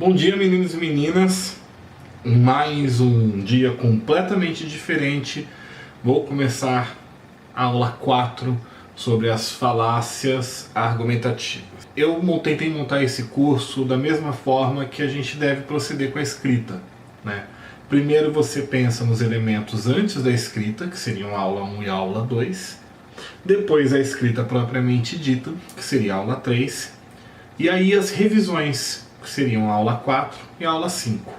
Bom dia, meninos e meninas. Mais um dia completamente diferente. Vou começar a aula 4 sobre as falácias argumentativas. Eu tentei montar esse curso da mesma forma que a gente deve proceder com a escrita, né? Primeiro você pensa nos elementos antes da escrita, que seriam a aula 1 e a aula 2. Depois a escrita propriamente dita, que seria a aula 3. E aí as revisões, que seriam a aula 4 e a aula 5.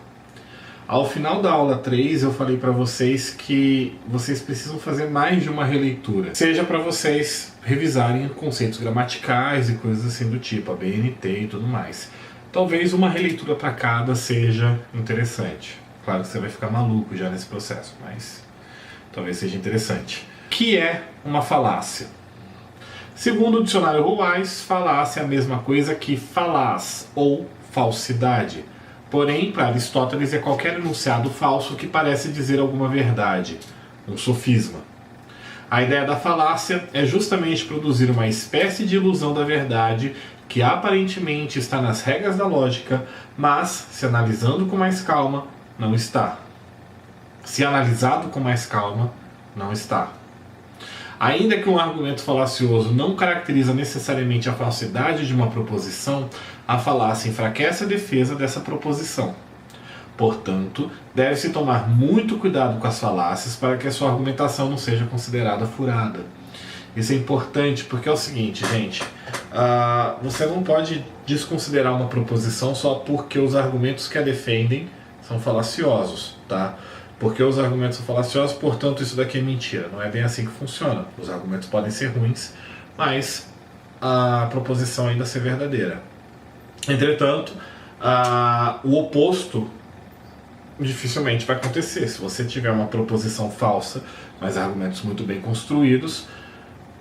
Ao final da aula 3 eu falei para vocês que vocês precisam fazer mais de uma releitura. Seja para vocês revisarem conceitos gramaticais e coisas assim do tipo, a BNT e tudo mais. Talvez uma releitura para cada seja interessante. Claro que você vai ficar maluco já nesse processo, mas talvez seja interessante. O que é uma falácia? Segundo o dicionário Wise, falácia é a mesma coisa que falaz ou falsidade. Porém, para Aristóteles é qualquer enunciado falso que parece dizer alguma verdade, um sofisma. A ideia da falácia é justamente produzir uma espécie de ilusão da verdade que aparentemente está nas regras da lógica, mas, se analisando com mais calma, não está. Se analisado com mais calma, não está. Ainda que um argumento falacioso não caracteriza necessariamente a falsidade de uma proposição, a falácia enfraquece a defesa dessa proposição. Portanto, deve-se tomar muito cuidado com as falácias para que a sua argumentação não seja considerada furada. Isso é importante porque é o seguinte, gente, você não pode desconsiderar uma proposição só porque os argumentos que a defendem são falaciosos, tá? Porque os argumentos são falaciosos, portanto isso daqui é mentira. Não é bem assim que funciona. Os argumentos podem ser ruins, mas a proposição ainda ser verdadeira. Entretanto, o oposto dificilmente vai acontecer. Se você tiver uma proposição falsa, mas argumentos muito bem construídos,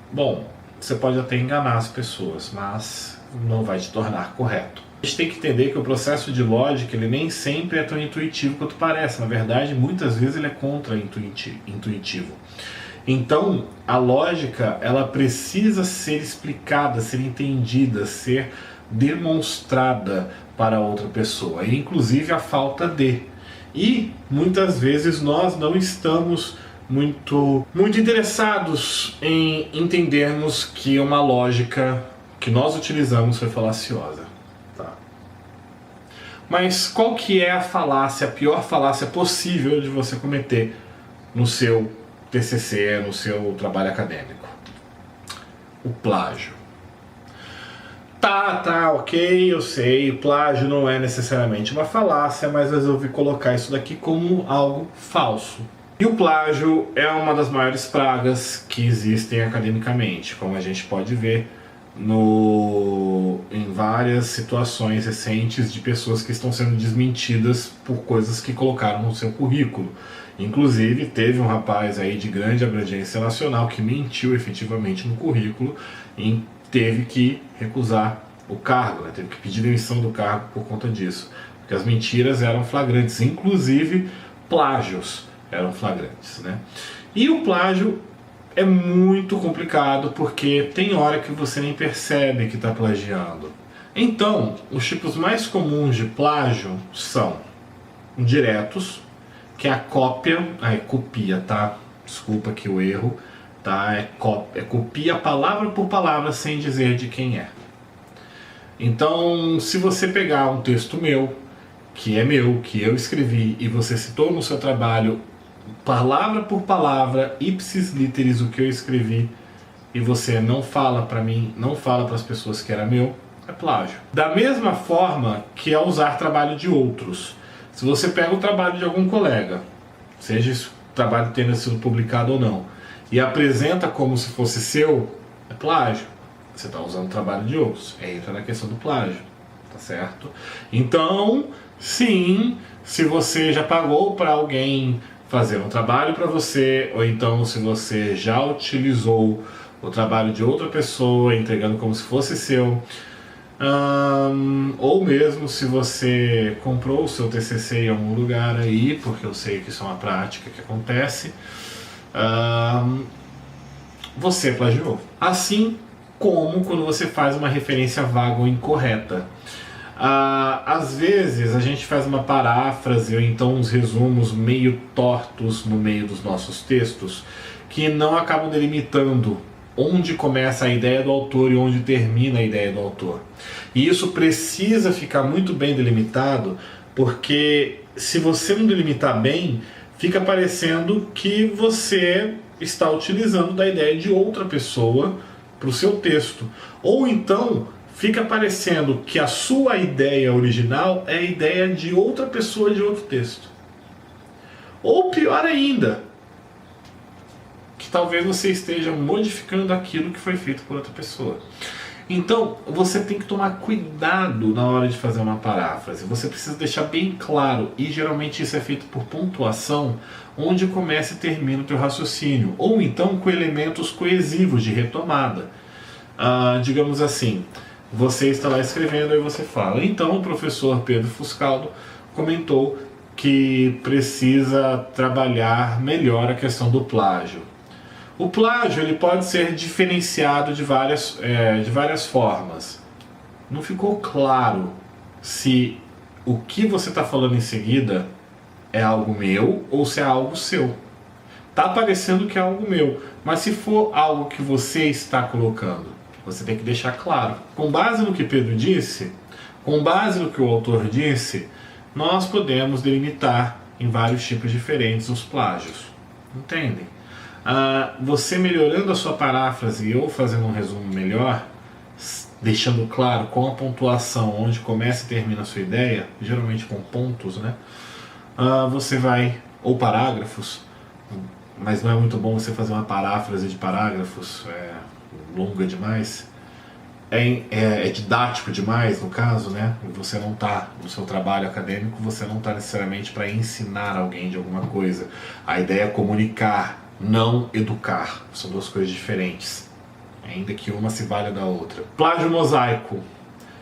bom, você pode até enganar as pessoas, mas não vai te tornar correto. A gente tem que entender que o processo de lógica ele nem sempre é tão intuitivo quanto parece. Na verdade, muitas vezes ele é contra-intuitivo. Então, a lógica ela precisa ser explicada, ser entendida, ser demonstrada para outra pessoa, e inclusive a falta de. E muitas vezes nós não estamos muito interessados em entendermos que uma lógica que nós utilizamos foi falaciosa. Mas qual que é a falácia, a pior falácia possível de você cometer no seu TCC, no seu trabalho acadêmico? O plágio. Tá, ok, eu sei, o plágio não é necessariamente uma falácia, mas eu resolvi colocar isso daqui como algo falso. E o plágio é uma das maiores pragas que existem academicamente, como a gente pode ver em várias situações recentes de pessoas que estão sendo desmentidas por coisas que colocaram no seu currículo. Inclusive teve um rapaz aí de grande abrangência nacional que mentiu efetivamente no currículo e teve que recusar o cargo, né? Teve que pedir demissão do cargo por conta disso, porque as mentiras eram flagrantes, inclusive plágios eram flagrantes, né? E o plágio é muito complicado porque tem hora que você nem percebe que está plagiando. Então, os tipos mais comuns de plágio são diretos, que é a cópia, é copia, tá? Desculpa aqui o erro, tá? É copia palavra por palavra sem dizer de quem é. Então, se você pegar um texto meu, que eu escrevi, e você citou no seu trabalho palavra por palavra, ipsis literis, o que eu escrevi, e você não fala para mim, não fala para as pessoas que era meu, é plágio. Da mesma forma que é usar trabalho de outros. Se você pega o trabalho de algum colega, seja esse trabalho tendo sido publicado ou não, e apresenta como se fosse seu, é plágio. Você está usando o trabalho de outros, entra na questão do plágio, tá certo? Então, sim, se você já pagou para alguém fazer um trabalho para você, ou então se você já utilizou o trabalho de outra pessoa, entregando como se fosse seu, ou mesmo se você comprou o seu TCC em algum lugar aí, porque eu sei que isso é uma prática que acontece, você plagiou. Assim como quando você faz uma referência vaga ou incorreta. Às vezes a gente faz uma paráfrase ou então uns resumos meio tortos no meio dos nossos textos que não acabam delimitando onde começa a ideia do autor e onde termina a ideia do autor. E isso precisa ficar muito bem delimitado, porque se você não delimitar bem, fica parecendo que você está utilizando da ideia de outra pessoa para o seu texto. Ou então fica parecendo que a sua ideia original é a ideia de outra pessoa de outro texto. Ou pior ainda, que talvez você esteja modificando aquilo que foi feito por outra pessoa. Então, você tem que tomar cuidado na hora de fazer uma paráfrase. Você precisa deixar bem claro, e geralmente isso é feito por pontuação, onde começa e termina o teu raciocínio, ou então com elementos coesivos de retomada. Digamos assim, você está lá escrevendo e você fala: então o professor Pedro Fuscaldo comentou que precisa trabalhar melhor a questão do plágio. O plágio ele pode ser diferenciado de várias formas. Não ficou claro se o que você está falando em seguida é algo meu ou se é algo seu. Está parecendo que é algo meu, mas se for algo que você está colocando, você tem que deixar claro. Com base no que Pedro disse, com base no que o autor disse, nós podemos delimitar em vários tipos diferentes os plágios. Entendem? Você melhorando a sua paráfrase ou fazendo um resumo melhor, deixando claro com a pontuação onde começa e termina a sua ideia, geralmente com pontos, né? Você vai, ou parágrafos, mas não é muito bom você fazer uma paráfrase de parágrafos, longa demais, é didático demais no caso, né? Você não está no seu trabalho acadêmico, você não está necessariamente para ensinar alguém de alguma coisa. A ideia é comunicar, não educar. São duas coisas diferentes, ainda que uma se valha da outra. Plágio mosaico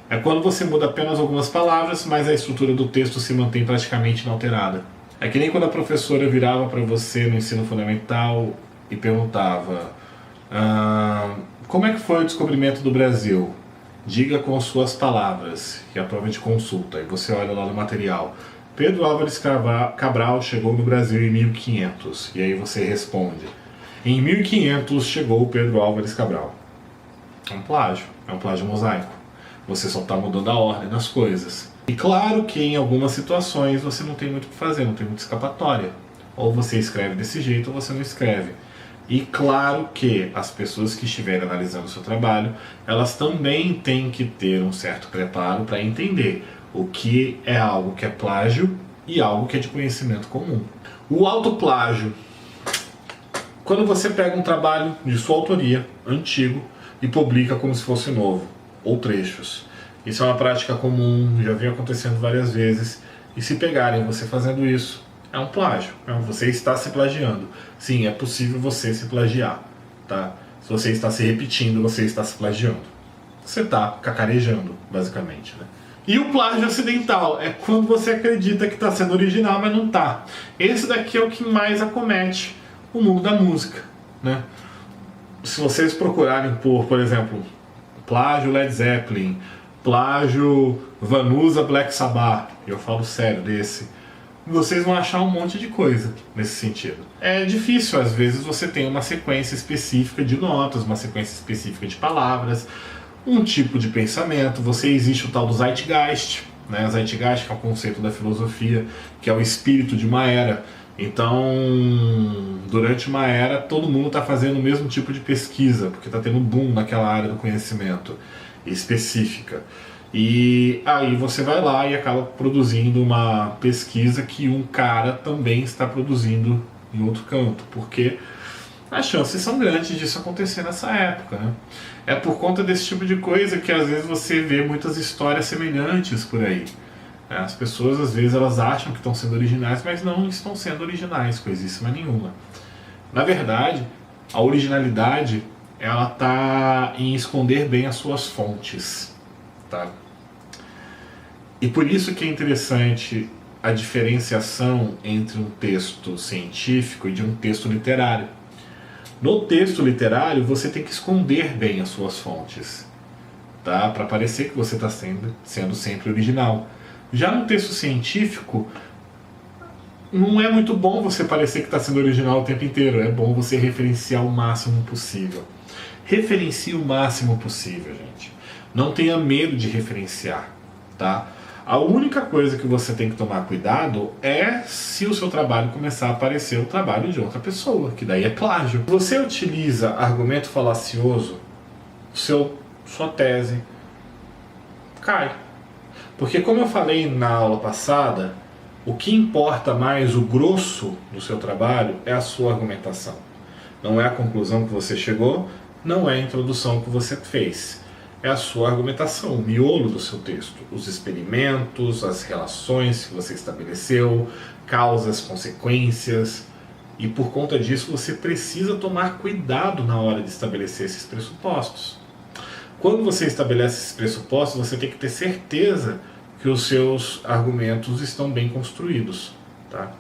é quando você muda apenas algumas palavras, mas a estrutura do texto se mantém praticamente inalterada. É que nem quando a professora virava para você no ensino fundamental e perguntava: como é que foi o descobrimento do Brasil? Diga com suas palavras, que é a prova de consulta. E você olha lá no material: Pedro Álvares Cabral chegou no Brasil em 1500. E aí você responde: em 1500 chegou Pedro Álvares Cabral. É um plágio mosaico. Você só está mudando a ordem das coisas. E claro que em algumas situações você não tem muito o que fazer, não tem muita escapatória. Ou você escreve desse jeito ou você não escreve. E claro que as pessoas que estiverem analisando o seu trabalho, elas também têm que ter um certo preparo para entender o que é algo que é plágio e algo que é de conhecimento comum. O autoplágio: quando você pega um trabalho de sua autoria, antigo, e publica como se fosse novo, ou trechos. Isso é uma prática comum, já vem acontecendo várias vezes, e se pegarem você fazendo isso, é um plágio. Você está se plagiando. Sim, é possível você se plagiar, tá? Se você está se repetindo, você está se plagiando. Você está cacarejando, basicamente, né? E o plágio acidental é quando você acredita que está sendo original, mas não está. Esse daqui é o que mais acomete o mundo da música, né? Se vocês procurarem por exemplo, plágio Led Zeppelin, plágio Vanusa Black Sabbath, eu falo sério desse, vocês vão achar um monte de coisa nesse sentido. É difícil, às vezes você tem uma sequência específica de notas, uma sequência específica de palavras, um tipo de pensamento. Existe o tal do Zeitgeist, né? Zeitgeist, que é um conceito da filosofia, que é o espírito de uma era. Então, durante uma era, todo mundo está fazendo o mesmo tipo de pesquisa, porque está tendo boom naquela área do conhecimento específica. E aí você vai lá e acaba produzindo uma pesquisa que um cara também está produzindo em outro canto, porque as chances são grandes disso acontecer nessa época, né? É por conta desse tipo de coisa que às vezes você vê muitas histórias semelhantes por aí. As pessoas às vezes elas acham que estão sendo originais, mas não estão sendo originais, coisíssima nenhuma. Na verdade, a originalidade ela está em esconder bem as suas fontes, tá? E por isso que é interessante a diferenciação entre um texto científico e de um texto literário. No texto literário, você tem que esconder bem as suas fontes. tá? Para parecer que você está sendo sempre original. Já no texto científico, não é muito bom você parecer que está sendo original o tempo inteiro. É bom você referenciar o máximo possível. Referencie o máximo possível, gente. Não tenha medo de referenciar, tá? A única coisa que você tem que tomar cuidado é se o seu trabalho começar a parecer o trabalho de outra pessoa, que daí é plágio. Se você utiliza argumento falacioso, sua tese cai. Porque, como eu falei na aula passada, o que importa mais, o grosso do seu trabalho, é a sua argumentação. Não é a conclusão que você chegou, não é a introdução que você fez. É a sua argumentação, o miolo do seu texto. Os experimentos, as relações que você estabeleceu, causas, consequências. E por conta disso você precisa tomar cuidado na hora de estabelecer esses pressupostos. Quando você estabelece esses pressupostos, você tem que ter certeza que os seus argumentos estão bem construídos, tá?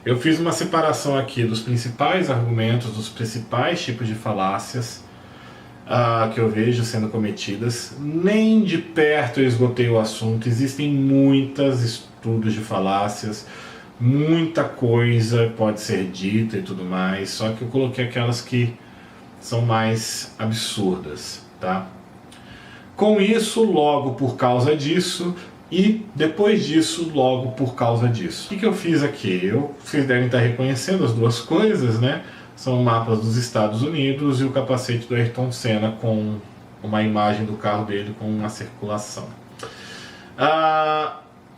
Eu fiz uma separação aqui dos principais argumentos, dos principais tipos de falácias que eu vejo sendo cometidas. Nem de perto eu esgotei o assunto, existem muitos estudos de falácias, muita coisa pode ser dita e tudo mais, só que eu coloquei aquelas que são mais absurdas, tá? Com isso, logo por causa disso, e depois disso, logo por causa disso. O que eu fiz aqui? Vocês devem estar reconhecendo as duas coisas, né? São mapas dos Estados Unidos e o capacete do Ayrton Senna com uma imagem do carro dele com uma circulação.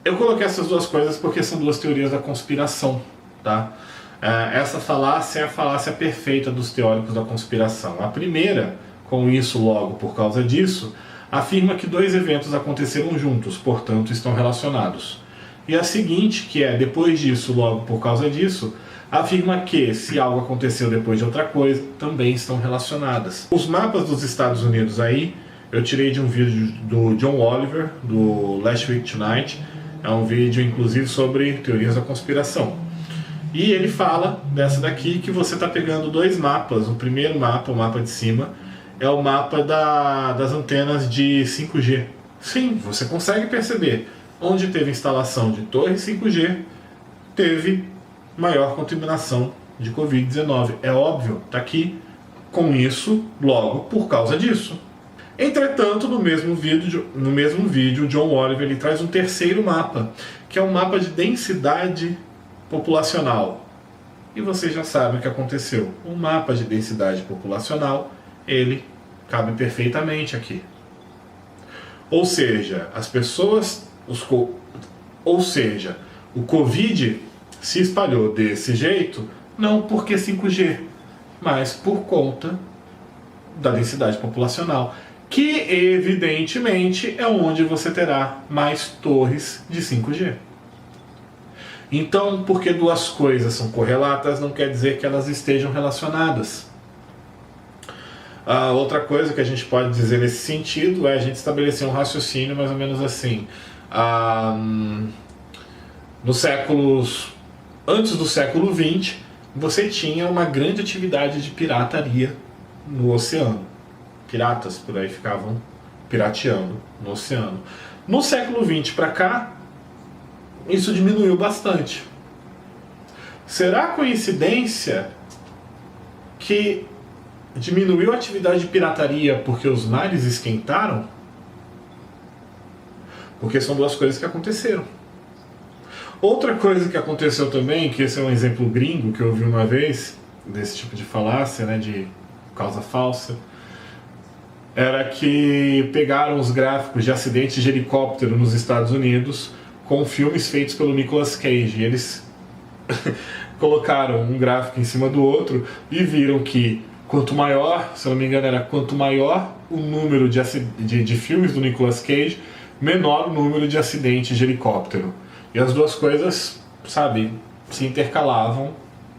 Eu coloquei essas duas coisas porque são duas teorias da conspiração, tá? Essa falácia é a falácia perfeita dos teóricos da conspiração. A primeira, com isso logo por causa disso, afirma que dois eventos aconteceram juntos, portanto estão relacionados. E a seguinte, que é depois disso, logo por causa disso, afirma que se algo aconteceu depois de outra coisa, também estão relacionadas. Os mapas dos Estados Unidos aí, eu tirei de um vídeo do John Oliver, do Last Week Tonight. É um vídeo inclusive sobre teorias da conspiração. E ele fala dessa daqui que você está pegando dois mapas. O primeiro mapa, o mapa de cima, é o mapa das antenas de 5G. Sim, você consegue perceber. Onde teve instalação de torre 5G, teve maior contaminação de Covid-19. É óbvio, está aqui. Com isso, logo por causa disso. Entretanto, no mesmo vídeo, John Oliver ele traz um terceiro mapa, que é um mapa de densidade populacional. E vocês já sabem o que aconteceu. O mapa de densidade populacional, ele cabe perfeitamente aqui. Ou seja, o Covid se espalhou desse jeito, não porque 5G, mas por conta da densidade populacional, que evidentemente é onde você terá mais torres de 5G. Então, porque duas coisas são correlatas, não quer dizer que elas estejam relacionadas. Outra coisa que a gente pode dizer nesse sentido é a gente estabelecer um raciocínio mais ou menos assim. Antes do século XX, você tinha uma grande atividade de pirataria no oceano. Piratas por aí ficavam pirateando no oceano. No século XX para cá, isso diminuiu bastante. Será coincidência que diminuiu a atividade de pirataria porque os mares esquentaram? Porque são duas coisas que aconteceram. Outra coisa que aconteceu também, que esse é um exemplo gringo que eu ouvi uma vez, desse tipo de falácia, né, de causa falsa, era que pegaram os gráficos de acidentes de helicóptero nos Estados Unidos com filmes feitos pelo Nicolas Cage. E eles colocaram um gráfico em cima do outro e viram que quanto maior, se eu não me engano era quanto maior o número de filmes do Nicolas Cage, menor o número de acidentes de helicóptero. E as duas coisas, sabe, se intercalavam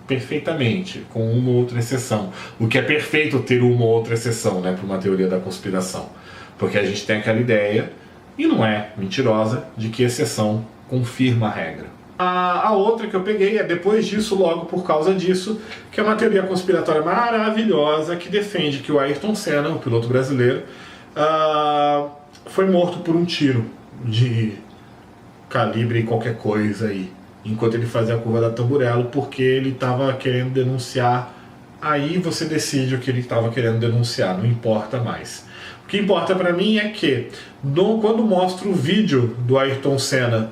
perfeitamente, com uma ou outra exceção. O que é perfeito ter uma ou outra exceção, né, para uma teoria da conspiração. Porque a gente tem aquela ideia, e não é mentirosa, de que exceção confirma a regra. A outra que eu peguei é depois disso, logo por causa disso, que é uma teoria conspiratória maravilhosa que defende que o Ayrton Senna, um piloto brasileiro, foi morto por um tiro de calibre qualquer coisa aí, enquanto ele fazia a curva da Tamburello, porque ele estava querendo denunciar. Aí você decide o que ele estava querendo denunciar, não importa mais. O que importa para mim é que, quando mostra o vídeo do Ayrton Senna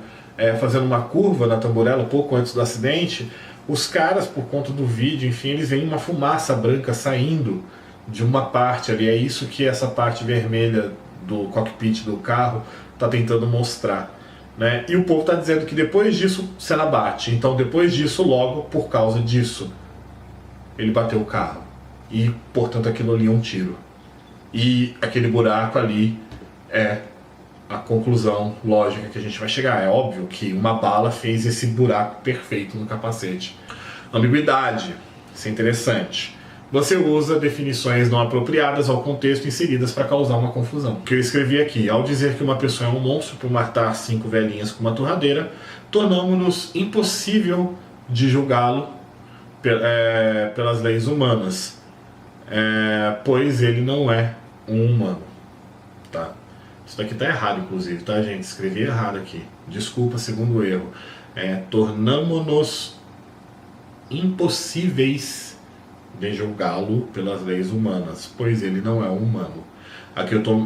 fazendo uma curva na Tamburello pouco antes do acidente, os caras, por conta do vídeo, enfim, eles veem uma fumaça branca saindo de uma parte ali. É isso que essa parte vermelha do cockpit do carro está tentando mostrar, né? E o povo está dizendo que depois disso Senna bate. Então depois disso, logo por causa disso, ele bateu o carro. E, portanto, aquilo ali é um tiro. E aquele buraco ali é a conclusão lógica que a gente vai chegar. É óbvio que uma bala fez esse buraco perfeito no capacete. Ambiguidade. Isso é interessante. Você usa definições não apropriadas ao contexto inseridas para causar uma confusão. O que eu escrevi aqui: ao dizer que uma pessoa é um monstro por matar 5 velhinhas com uma torradeira, tornamos-nos impossível de julgá-lo pelas leis humanas, pois ele não é um humano, tá? Isso daqui tá errado, inclusive, tá, gente? Escrevi errado aqui. Desculpa, segundo erro. Tornamo-nos impossíveis de julgá-lo pelas leis humanas, pois ele não é um humano.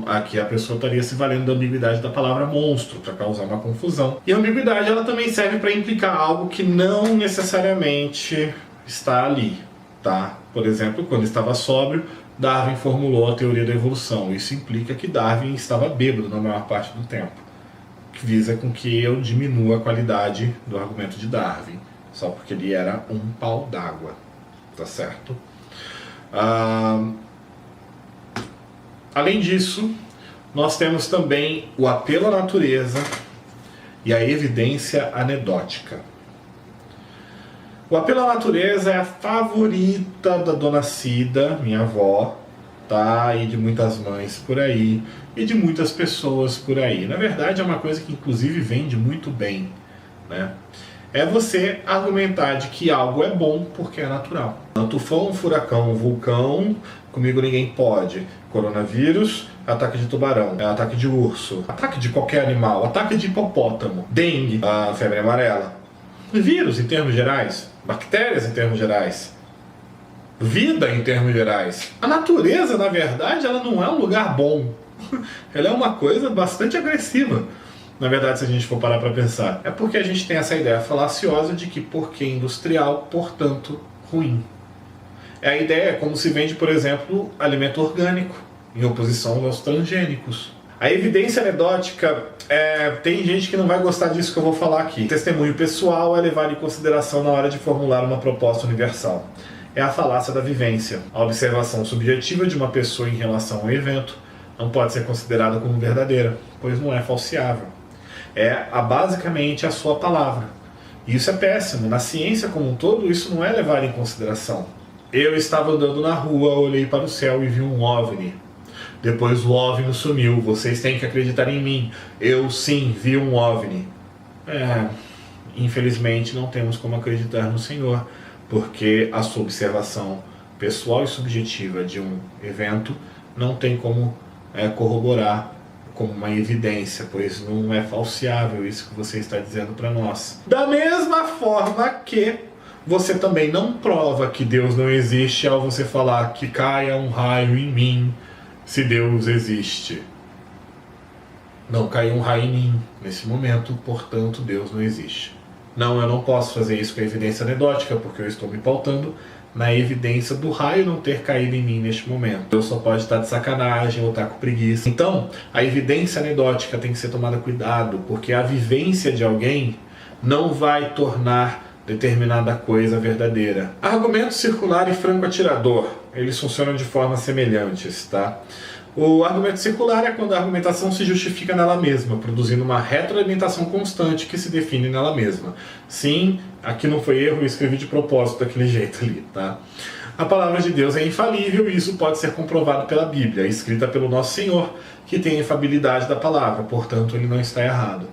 Aqui a pessoa estaria se valendo da ambiguidade da palavra monstro para causar uma confusão. E a ambiguidade ela também serve para implicar algo que não necessariamente está ali, tá? Por exemplo, quando estava sóbrio, Darwin formulou a teoria da evolução. Isso implica que Darwin estava bêbado na maior parte do tempo, que visa com que eu diminua a qualidade do argumento de Darwin, só porque ele era um pau d'água, tá certo? Além disso, nós temos também o apelo à natureza e a evidência anedótica. O apelo à natureza é a favorita da Dona Cida, minha avó, tá? E de muitas mães por aí, e de muitas pessoas por aí. Na verdade, é uma coisa que inclusive vende muito bem, né? É você argumentar de que algo é bom porque é natural. Um tufão, um furacão, um vulcão, comigo ninguém pode. Coronavírus, ataque de tubarão, ataque de urso, ataque de qualquer animal, ataque de hipopótamo, dengue, a febre amarela. Vírus em termos gerais, bactérias em termos gerais, vida em termos gerais. A natureza, na verdade, ela não é um lugar bom. Ela é uma coisa bastante agressiva. Na verdade, se a gente for parar para pensar, é porque a gente tem essa ideia falaciosa de que porque industrial, portanto, ruim. A ideia é como se vende, por exemplo, alimento orgânico, em oposição aos transgênicos. A evidência anedótica, tem gente que não vai gostar disso que eu vou falar aqui. Testemunho pessoal é levado em consideração na hora de formular uma proposta universal. É a falácia da vivência. A observação subjetiva de uma pessoa em relação ao evento não pode ser considerada como verdadeira, pois não é falseável. Basicamente a sua palavra. E isso é péssimo. Na ciência como um todo, isso não é levado em consideração. Eu estava andando na rua, olhei para o céu e vi um OVNI. Depois o OVNI sumiu. Vocês têm que acreditar em mim. Eu sim vi um OVNI. Infelizmente não temos como acreditar no Senhor, porque a sua observação pessoal e subjetiva de um evento não tem como corroborar como uma evidência, pois não é falseável isso que você está dizendo para nós. Da mesma forma que você também não prova que Deus não existe ao você falar que caia um raio em mim se Deus existe. Não caiu um raio em mim nesse momento, portanto Deus não existe. Não, eu não posso fazer isso com a evidência anedótica, porque eu estou me pautando na evidência do raio não ter caído em mim neste momento. Deus só pode estar de sacanagem ou estar com preguiça. Então, a evidência anedótica tem que ser tomada cuidado, porque a vivência de alguém não vai tornar determinada coisa verdadeira. Argumento circular e franco atirador, eles funcionam de formas semelhantes, tá? O argumento circular é quando a argumentação se justifica nela mesma, produzindo uma retroalimentação constante que se define nela mesma. Sim, aqui não foi erro, eu escrevi de propósito daquele jeito ali, tá? A palavra de Deus é infalível e isso pode ser comprovado pela Bíblia, escrita pelo Nosso Senhor, que tem a infalibilidade da palavra, portanto ele não está errado.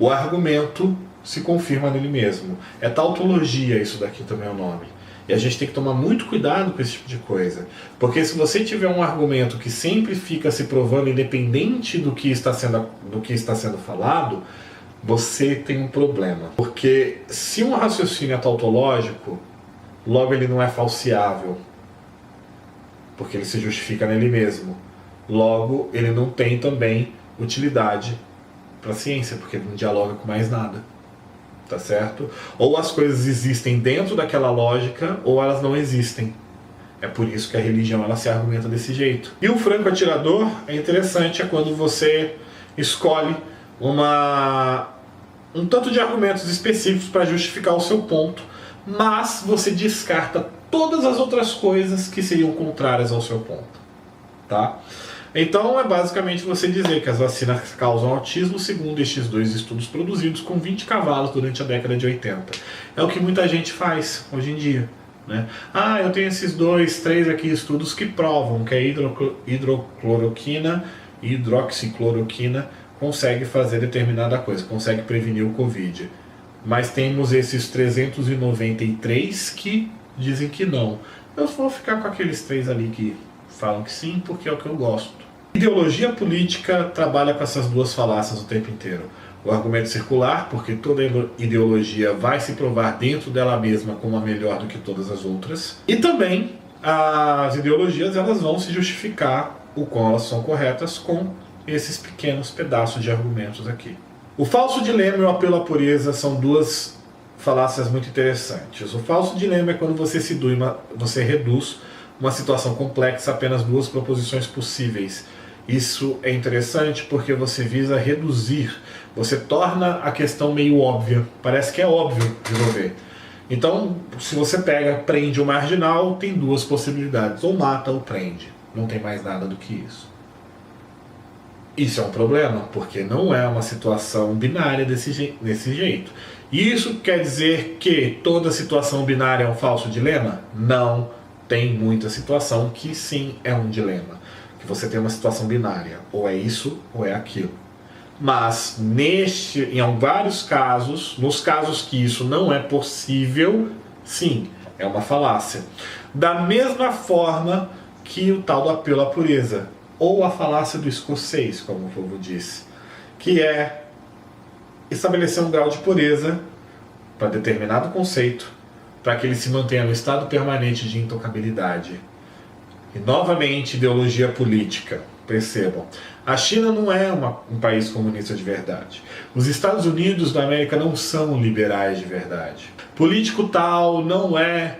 O argumento se confirma nele mesmo. É tautologia, isso daqui também é o nome. E a gente tem que tomar muito cuidado com esse tipo de coisa. Porque se você tiver um argumento que sempre fica se provando independente do que está sendo falado, você tem um problema. Porque se um raciocínio é tautológico, logo ele não é falseável. Porque ele se justifica nele mesmo. Logo, ele não tem também utilidade para a ciência, porque ele não dialoga com mais nada. Tá certo? Ou as coisas existem dentro daquela lógica, ou elas não existem. É por isso que a religião ela se argumenta desse jeito. E o franco atirador é interessante, é quando você escolhe um tanto de argumentos específicos para justificar o seu ponto, mas você descarta todas as outras coisas que seriam contrárias ao seu ponto. Tá? Então é basicamente você dizer que as vacinas causam autismo segundo estes 2 estudos produzidos com 20 cavalos durante a década de 80. É o que muita gente faz hoje em dia. Né? Ah, eu tenho esses 2, 3 aqui estudos que provam que a hidroxicloroquina consegue fazer determinada coisa, consegue prevenir o Covid. Mas temos esses 393 que dizem que não. Eu vou ficar com aqueles 3 ali que falam que sim, porque é o que eu gosto. Ideologia política trabalha com essas 2 falácias o tempo inteiro. O argumento circular, porque toda ideologia vai se provar dentro dela mesma como a melhor do que todas as outras. E também as ideologias elas vão se justificar o quão elas são corretas com esses pequenos pedaços de argumentos aqui. O falso dilema e o apelo à pureza são 2 falácias muito interessantes. O falso dilema é quando você reduz uma situação complexa a apenas 2 proposições possíveis. Isso é interessante porque você visa reduzir, você torna a questão meio óbvia, parece que é óbvio resolver. Então, se você prende o marginal, tem 2 possibilidades, ou mata ou prende, não tem mais nada do que isso. Isso é um problema, porque não é uma situação binária desse jeito. Isso quer dizer que toda situação binária é um falso dilema? Não, tem muita situação que sim é um dilema. Que você tem uma situação binária, ou é isso ou é aquilo. Mas em vários casos, nos casos que isso não é possível, sim, é uma falácia. Da mesma forma que o tal do apelo à pureza, ou a falácia do escocês, como o povo disse, que é estabelecer um grau de pureza para determinado conceito, para que ele se mantenha no estado permanente de intocabilidade. E novamente, ideologia política. Percebam, a China não é um país comunista de verdade. Os Estados Unidos da América não são liberais de verdade. Político tal não é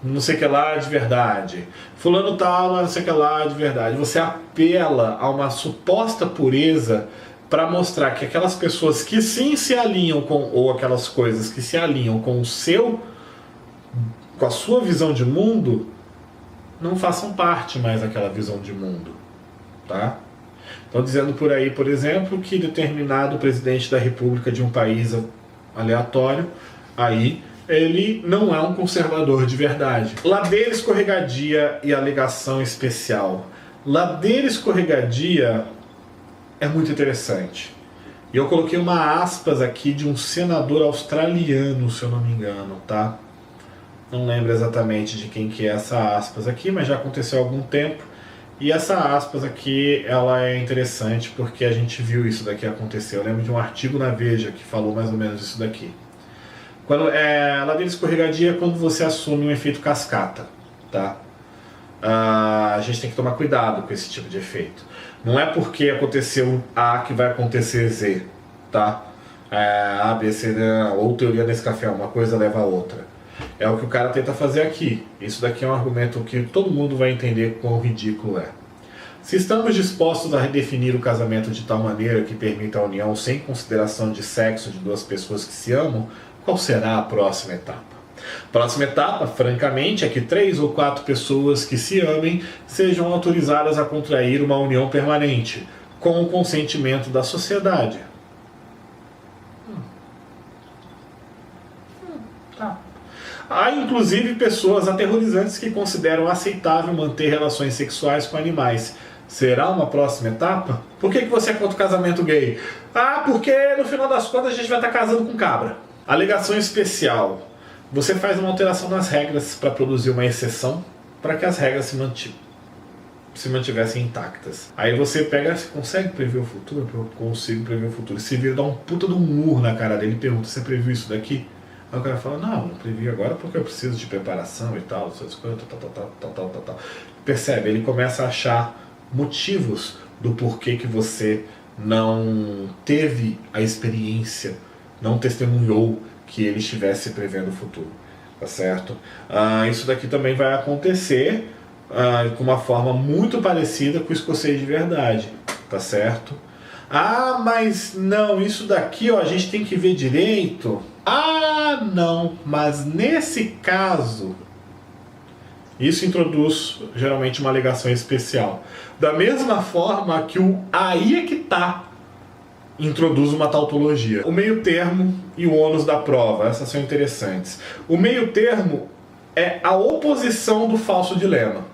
não sei o que lá de verdade. Fulano tal não sei o que lá de verdade. Você apela a uma suposta pureza para mostrar que aquelas pessoas que sim se alinham com, ou aquelas coisas que se alinham com com a sua visão de mundo, não façam parte mais daquela visão de mundo, tá? Estão dizendo por aí, por exemplo, que determinado presidente da república de um país aleatório, aí ele não é um conservador de verdade. Ladeira escorregadia e alegação especial. Ladeira escorregadia é muito interessante. E eu coloquei uma aspas aqui de um senador australiano, se eu não me engano, tá? Não lembro exatamente de quem que é essa aspas aqui, mas já aconteceu há algum tempo. E essa aspas aqui, ela é interessante porque a gente viu isso daqui acontecer. Eu lembro de um artigo na Veja que falou mais ou menos isso daqui. Ladeira escorregadia é quando você assume um efeito cascata, tá? A gente tem que tomar cuidado com esse tipo de efeito. Não é porque aconteceu A que vai acontecer Z, tá? A, B, C, D, ou teoria desse café, uma coisa leva a outra. É o que o cara tenta fazer aqui. Isso daqui é um argumento que todo mundo vai entender quão ridículo é. Se estamos dispostos a redefinir o casamento de tal maneira que permita a união sem consideração de sexo de duas pessoas que se amam, qual será a próxima etapa? Próxima etapa, francamente, é que 3 ou 4 pessoas que se amem sejam autorizadas a contrair uma união permanente, com o consentimento da sociedade. Tá. Há inclusive pessoas aterrorizantes que consideram aceitável manter relações sexuais com animais. Será uma próxima etapa? Por que você é contra o casamento gay? Ah, porque no final das contas a gente vai estar casando com cabra. Alegação especial. você faz uma alteração nas regras para produzir uma exceção para que as regras se mantivessem intactas. Aí você pega, você consegue prever o futuro? Eu consigo prever o futuro. Se vira, dá um puta de um murro na cara dele e pergunta, você previu isso daqui? Aí o cara fala, não previ agora porque eu preciso de preparação e tal, essas coisas, tal. Percebe? Ele começa a achar motivos do porquê que você não teve a experiência, não testemunhou que ele estivesse prevendo o futuro, tá certo? Isso daqui também vai acontecer com uma forma muito parecida com o escocês de verdade, tá certo? Mas não, isso daqui ó, a gente tem que ver direito. Não, mas nesse caso, isso introduz geralmente uma alegação especial. Da mesma forma que o aí é que tá introduz uma tautologia. O meio termo e o ônus da prova, essas são interessantes. O meio termo é a oposição do falso dilema,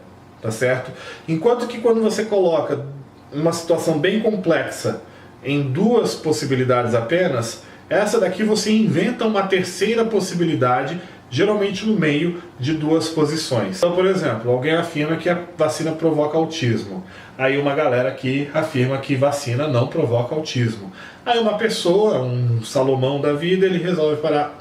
tá certo? Enquanto que quando você coloca uma situação bem complexa em duas possibilidades apenas, essa daqui você inventa uma terceira possibilidade, geralmente no meio de duas posições. Então, por exemplo, alguém afirma que a vacina provoca autismo. Aí uma galera aqui afirma que vacina não provoca autismo. Aí uma pessoa, um Salomão da vida, ele resolve parar.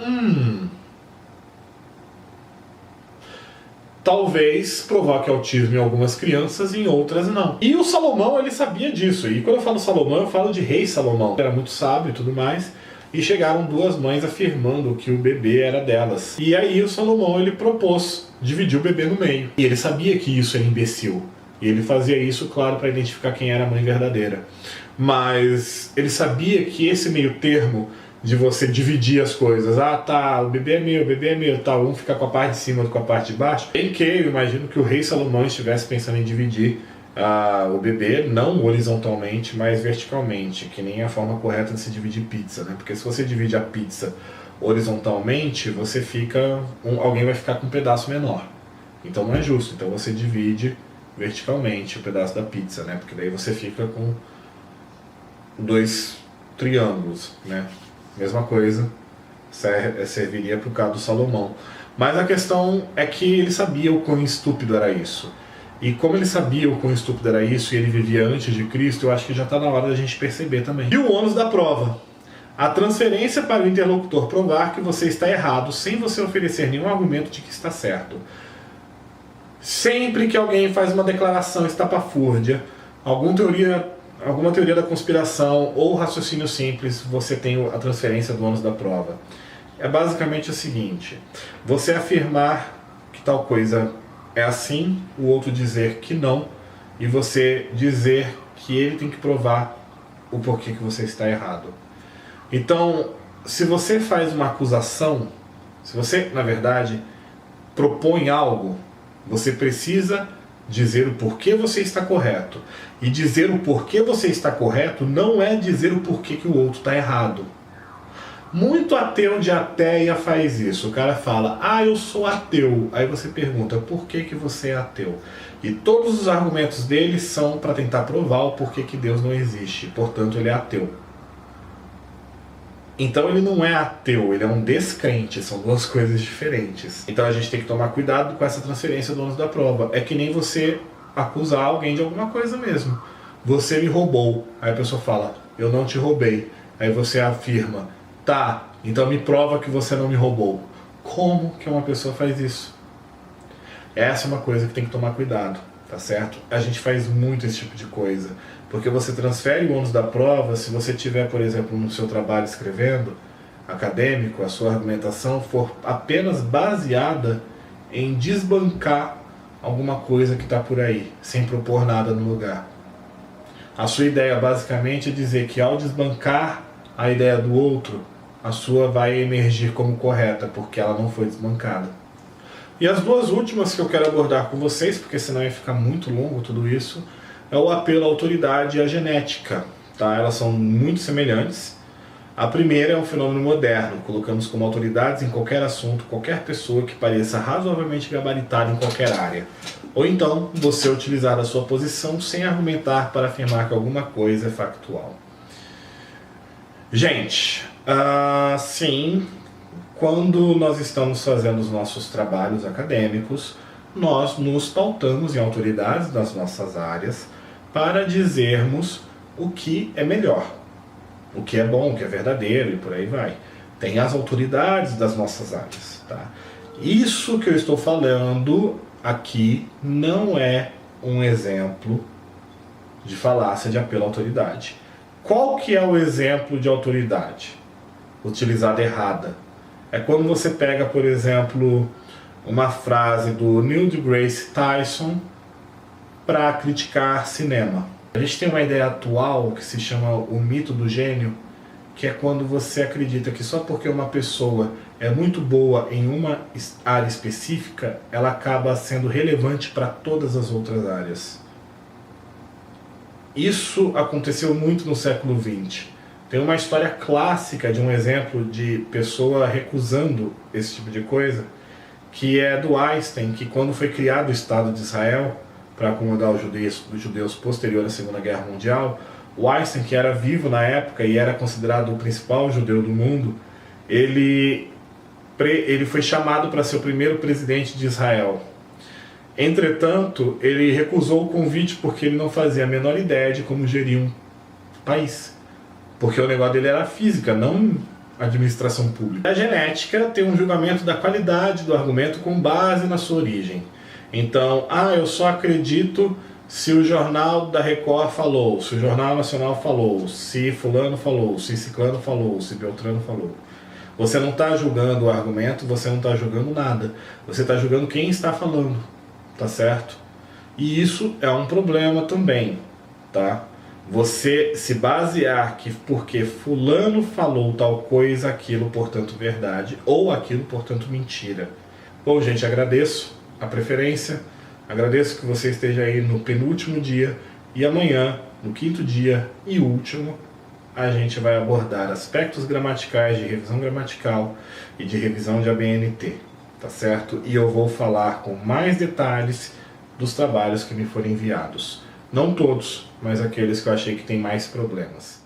Talvez provoque autismo em algumas crianças e em outras não. E o Salomão, ele sabia disso. E quando eu falo Salomão, eu falo de rei Salomão. Ele era muito sábio e tudo mais. E chegaram duas mães afirmando que o bebê era delas. E aí o Salomão, ele propôs dividir o bebê no meio. E ele sabia que isso era imbecil. E ele fazia isso, claro, para identificar quem era a mãe verdadeira. Mas ele sabia que esse meio termo de você dividir as coisas, o bebê é meu, tá, um ficar com a parte de cima, outro com a parte de baixo. Em que eu imagino que o rei Salomão estivesse pensando em dividir o bebê, não horizontalmente, mas verticalmente, que nem a forma correta de se dividir pizza, né? Porque se você divide a pizza horizontalmente, você alguém vai ficar com um pedaço menor. Então não é justo. Então você divide verticalmente o pedaço da pizza, né? Porque daí você fica com dois triângulos, né? Mesma coisa serviria para o caso do Salomão. Mas a questão é que ele sabia o quão estúpido era isso. E como ele sabia o quão estúpido era isso e ele vivia antes de Cristo, eu acho que já está na hora da gente perceber também. E o ônus da prova. A transferência para o interlocutor provar que você está errado sem você oferecer nenhum argumento de que está certo. Sempre que alguém faz uma declaração estapafúrdia, alguma teoria da conspiração ou raciocínio simples, você tem a transferência do ônus da prova. É basicamente o seguinte: você afirmar que tal coisa é assim, o outro dizer que não, e você dizer que ele tem que provar o porquê que você está errado. Então, se você faz uma acusação, se você, na verdade, propõe algo, você precisa dizer o porquê você está correto. E dizer o porquê você está correto não é dizer o porquê que o outro está errado. Muito ateu de ateia faz isso. O cara fala, eu sou ateu. Aí você pergunta, por que você é ateu? E todos os argumentos dele são para tentar provar o porquê que Deus não existe. Portanto, ele é ateu. Então ele não é ateu, ele é um descrente, são duas coisas diferentes. Então a gente tem que tomar cuidado com essa transferência do ônus da prova. É que nem você acusar alguém de alguma coisa mesmo. Você me roubou. Aí a pessoa fala, eu não te roubei. Aí você afirma, tá, então me prova que você não me roubou. Como que uma pessoa faz isso? Essa é uma coisa que tem que tomar cuidado, tá certo? A gente faz muito esse tipo de coisa. Porque você transfere o ônus da prova se você tiver, por exemplo, no seu trabalho escrevendo, acadêmico, a sua argumentação for apenas baseada em desbancar alguma coisa que está por aí, sem propor nada no lugar. A sua ideia basicamente é dizer que ao desbancar a ideia do outro, a sua vai emergir como correta, porque ela não foi desbancada. E as duas últimas que eu quero abordar com vocês, porque senão ia ficar muito longo tudo isso, é o apelo à autoridade e à genética. Tá? Elas são muito semelhantes. A primeira é um fenômeno moderno, colocamos como autoridades em qualquer assunto, qualquer pessoa que pareça razoavelmente gabaritada em qualquer área. Ou então, você utilizar a sua posição sem argumentar para afirmar que alguma coisa é factual. Gente, sim, quando nós estamos fazendo os nossos trabalhos acadêmicos, nós nos pautamos em autoridades das nossas áreas para dizermos o que é melhor, o que é bom, o que é verdadeiro e por aí vai. Tem as autoridades das nossas áreas, tá? Isso que eu estou falando aqui não é um exemplo de falácia de apelo à autoridade. Qual que é o exemplo de autoridade utilizada errada? É quando você pega, por exemplo, uma frase do Neil deGrasse Tyson para criticar cinema. A gente tem uma ideia atual que se chama o mito do gênio, que é quando você acredita que só porque uma pessoa é muito boa em uma área específica, ela acaba sendo relevante para todas as outras áreas. Isso aconteceu muito no século XX. Tem uma história clássica de um exemplo de pessoa recusando esse tipo de coisa, que é do Einstein, que quando foi criado o Estado de Israel, para acomodar os judeus posterior à Segunda Guerra Mundial, o Einstein, que era vivo na época e era considerado o principal judeu do mundo, ele foi chamado para ser o primeiro presidente de Israel. Entretanto, ele recusou o convite porque ele não fazia a menor ideia de como gerir um país. Porque o negócio dele era física, não administração pública. A genética tem um julgamento da qualidade do argumento com base na sua origem. Então, eu só acredito se o jornal da Record falou, se o Jornal Nacional falou, se fulano falou, se ciclano falou, se beltrano falou. Você não está julgando o argumento, você não está julgando nada. Você está julgando quem está falando, tá certo? E isso é um problema também, tá? Você se basear que porque fulano falou tal coisa, aquilo, portanto, verdade, ou aquilo, portanto, mentira. Bom, gente, agradeço a preferência, agradeço que você esteja aí no penúltimo dia, e amanhã, no quinto dia e último, a gente vai abordar aspectos gramaticais de revisão gramatical e de revisão de ABNT, tá certo? E eu vou falar com mais detalhes dos trabalhos que me forem enviados. Não todos, mas aqueles que eu achei que tem mais problemas.